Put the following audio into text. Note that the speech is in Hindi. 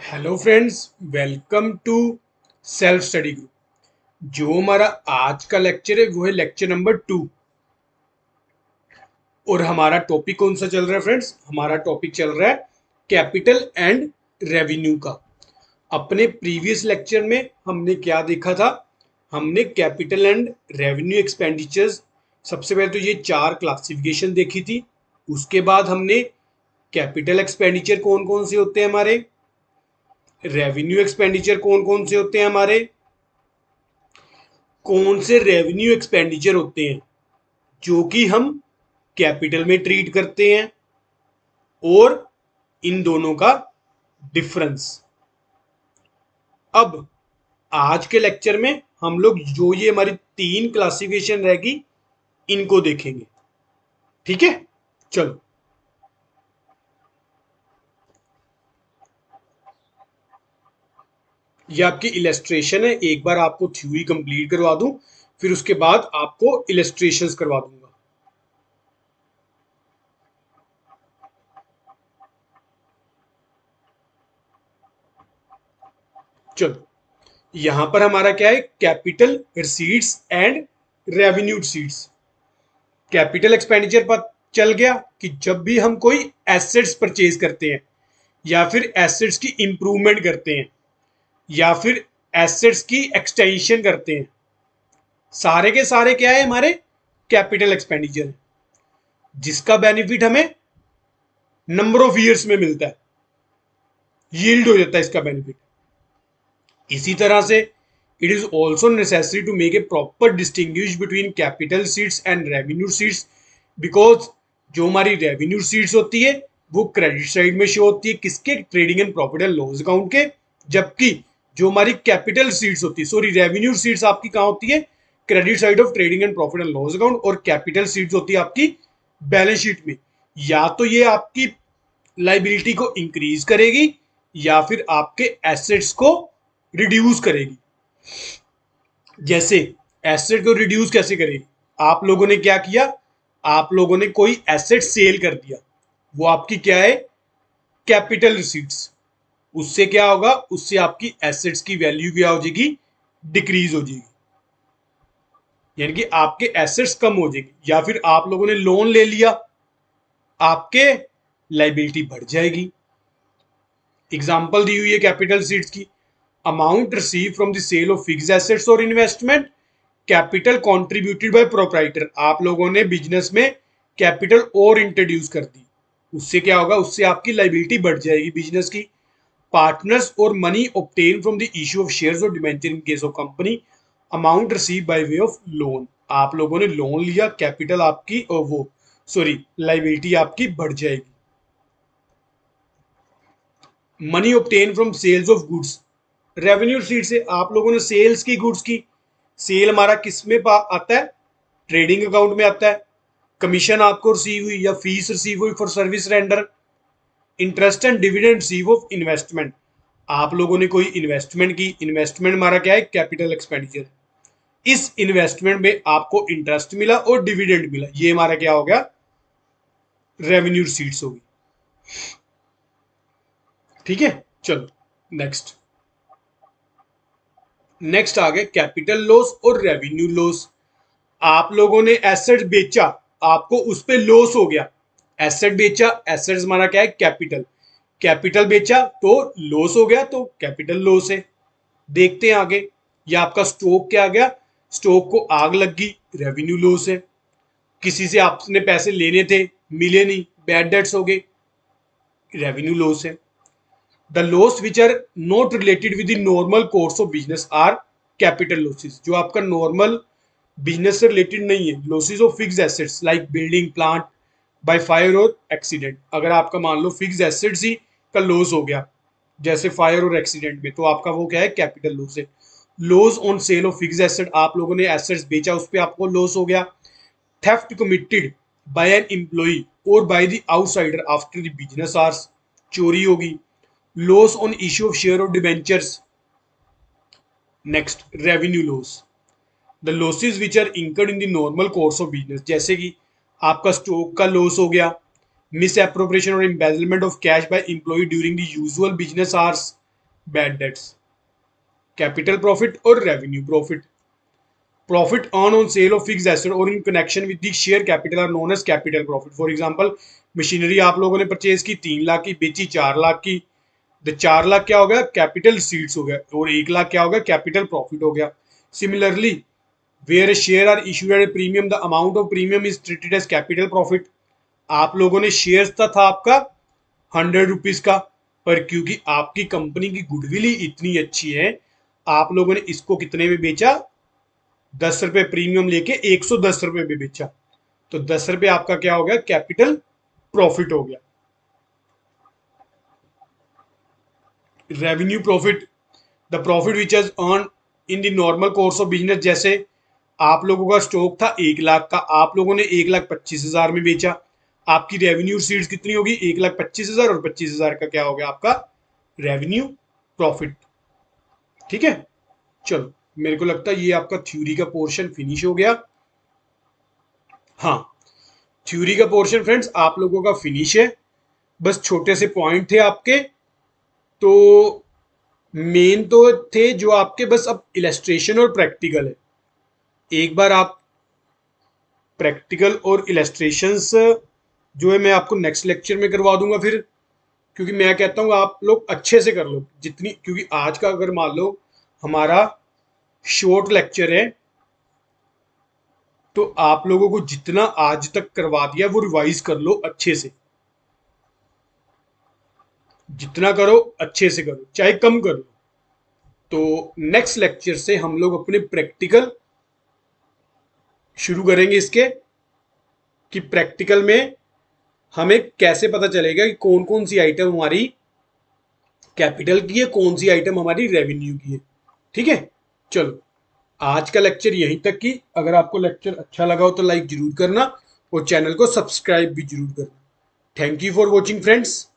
Hello friends, welcome to self study group. जो हमारा आज का लेक्चर है वो है लेक्चर नंबर 2। और हमारा टॉपिक कौन सा चल रहा है फ्रेंड्स? हमारा टॉपिक चल रहा है कैपिटल एंड रेवेन्यू का। अपने प्रीवियस लेक्चर में हमने क्या देखा था? हमने कैपिटल एंड रेवेन्यू एक्सपेंडिचर्स, सबसे पहले तो ये चार क्लासिफिकेशन देखी थी। उसके बाद हमने कैपिटल एक्सपेंडिचर कौन कौन से होते हैं हमारे, रेवेन्यू एक्सपेंडिचर कौन कौन से होते हैं हमारे, कौन से रेवेन्यू एक्सपेंडिचर होते हैं जो कि हम कैपिटल में ट्रीट करते हैं, और इन दोनों का डिफरेंस। अब आज के लेक्चर में हम लोग जो ये हमारी तीन क्लासिफिकेशन रहेगी इनको देखेंगे। ठीक है, चलो। ये आपकी इलेस्ट्रेशन है, एक बार आपको थ्योरी कंप्लीट करवा दूं, फिर उसके बाद आपको इलेस्ट्रेशंस करवा दूंगा। चलो, यहां पर हमारा क्या है? Capital receipts and revenue receipts. Capital expenditure पर चल गया कि जब भी हम कोई एसेट्स परचेज करते हैं, या फिर एसेट्स की इंप्रूवमेंट करते हैं, या फिर एसेट्स की एक्सटेंशन करते हैं, सारे के सारे क्या है? हमारे कैपिटल एक्सपेंडिचर, जिसका बेनिफिट हमें नंबर ऑफ ईयर्स में मिलता है, यील्ड हो जाता है इसका बेनिफिट। इसी तरह से it is also necessary to make a proper distinguish between capital receipts and revenue receipts, because जो हमारी रेवेन्यू सीट्स होती है वो क्रेडिट साइड में शो होती है, किसके? Trading and profit and loss account के। जबकि जो हमारी कैपिटल सीट्स होती है, सॉरी रेवेन्यू सीट्स आपकी कहाँ होती है? Credit side of trading and profit and loss account. और कैपिटल सीट्स होती है आपकी बैलेंस शीट में। या तो ये आपकी लाइबिलिटी को इंक्रीज करेगी, या फिर आपके एसेट्स को रिड्यूस करेगी। जैसे एसेट को रिड्यूस कैसे करेगी? आप लोगों ने क्या किया? आप लोगों ने कोई एसेट सेल कर दिया, वो आपकी क्या है? Capital receipts. उससे क्या होगा? उससे आपकी एसेट्स की वैल्यू क्या हो जाएगी? डिक्रीज हो जाएगी, यानी कि आपके एसेट्स कम हो जाएगी। या फिर आप लोगों ने लोन ले लिया, आपके लाइबिलिटी बढ़ जाएगी। एग्जांपल दी हुई है कैपिटल सीट्स की। Amount receive from the sale of fixed assets और investment, capital contributed by proprietor. आप लोगों ने बिजनेस में कैपिटल और इंट्रोड्यूस कर दी, उससे क्या होगा? उससे आपकी लाइबिलिटी बढ़ जाएगी बिजनेस की। पार्टनर्स और money obtain from the issue of shares और debenture in case of company, amount receive by way of loan. आप लोगों ने लोन लिया, कैपिटल आपकी और वो सॉरी लाइबिलिटी आपकी बढ़ जाएगी। Money obtain from sales of goods, revenue receipt से आप लोगों ने सेल्स की, गुड्स की। सेल हमारा किस में आता है? ट्रेडिंग अकाउंट में आता है। कमीशन आपको रिसीव हुई या फीस रिसीव हुई for service render. Interest and dividend receive of investment, आप लोगों ने कोई इन्वेस्टमेंट की, इन्वेस्टमेंट हमारा क्या है? Capital expenditure. इस इन्वेस्टमेंट में आपको इंटरेस्ट मिला और डिविडेंड मिला, ये हमारा क्या हो गया? रेवेन्यू रिसीट्स होगी। ठीक है, चलो नेक्स्ट। नेक्स्ट आ गया कैपिटल लॉस और रेवेन्यू लॉस। आप लोगों ने एसेट बेचा, आपको उस पर लॉस हो गया। एसेट बेचा, एसेट्स हमारा क्या है? कैपिटल। कैपिटल बेचा तो लॉस हो गया, तो कैपिटल लॉस है। देखते हैं आगे। या आपका स्टॉक क्या आ गया? स्टॉक को आग लग गई, रेवेन्यू लॉस है। किसी से आपने पैसे लेने थे, मिले नहीं, बैड डेट्स हो गए, रेवेन्यू लॉस है। The loss which are not related with the normal course of business are capital losses. जो आपका नॉर्मल बिजनेस से रिलेटेड नहीं है, losses of fixed assets like building plant by fire और एक्सीडेंट। अगर आपका मान लो फिक्स्ड एसेट्स ही का लॉस हो गया, जैसे फायर और एक्सीडेंट में, तो आपका वो क्या है? कैपिटल लॉस है। Loss on sale of fixed asset, आप लोगों ने एसेट्स बेचा, उस पर आपको लॉस हो गया। Theft committed by an employee और by the outsider after the business hours, चोरी होगी। Loss on issue of share और debentures. Next, revenue loss, the losses which are incurred in the normal course of business, जैसे कि आपका स्टॉक का लॉस हो गया, मिस एप्रोप्रिएशन और embezzlement of cash by employee during the usual business hours, bad debts. Capital profit और revenue profit. Profit earn on sale of fixed asset और in connection with the share capital are known as capital profit. For example, machinery आप लोगों ने परचेज की 3 लाख की, बेची 4 लाख की, तो 4 लाख क्या हो गया? कैपिटल सीड्स हो गया, और 1 लाख क्या हो गया? कैपिटल प्रॉफिट हो गया। Similarly, where share are issued at premium, the amount of premium is treated as capital profit. आप लोगों ने शेयर था आपका 100 रुपीज का, पर क्योंकि आपकी कंपनी की गुडविल ही इतनी अच्छी है, आप लोगों ने इसको कितने में बेचा? 10 रुपए प्रीमियम लेके 110 रुपए में बेचा, तो 10 रुपए आपका क्या हो गया? कैपिटल प्रॉफिट हो गया। Revenue profit, the profit which is earn in the normal course of business. जैसे आप लोगों का स्टॉक था 1 लाख का, आप लोगों ने 1,25,000 में बेचा, आपकी रेवेन्यू सीड्स कितनी होगी? 1,25,000, और 25,000 का क्या हो गया आपका? Revenue profit. ठीक है, चलो, मेरे को लगता है ये आपका थ्योरी का पोर्शन फिनिश हो गया। हाँ, थ्योरी का पोर्शन फ्रेंड्स आप लोगों का फिनिश है। बस छोटे से पॉइंट थे आपके, तो मेन तो थे जो आपके, बस अब इलेस्ट्रेशन और प्रैक्टिकल है। एक बार आप प्रैक्टिकल और इलेस्ट्रेशंस जो है मैं आपको नेक्स्ट लेक्चर में करवा दूंगा फिर, क्योंकि मैं कहता हूँ आप लोग अच्छे से कर लो जितनी, क्योंकि आज का अगर मान लो हमारा शॉर्ट लेक्चर है, तो आप लोगों को जितना आज तक करवा दिया वो रिवाइज कर लो अच्छे से। जितना करो अच्छे से करो, चाहे कम करो। तो नेक्स्ट लेक्चर से हम लोग अपने प्रैक्टिकल शुरू करेंगे इसके, कि प्रैक्टिकल में हमें कैसे पता चलेगा कि कौन कौन सी आइटम हमारी कैपिटल की है, कौन सी आइटम हमारी रेवेन्यू की है। ठीक है, चलो, आज का लेक्चर यहीं तक की। अगर आपको लेक्चर अच्छा लगा हो तो लाइक जरूर करना, और चैनल को सब्सक्राइब भी जरूर करना। Thank you for watching friends.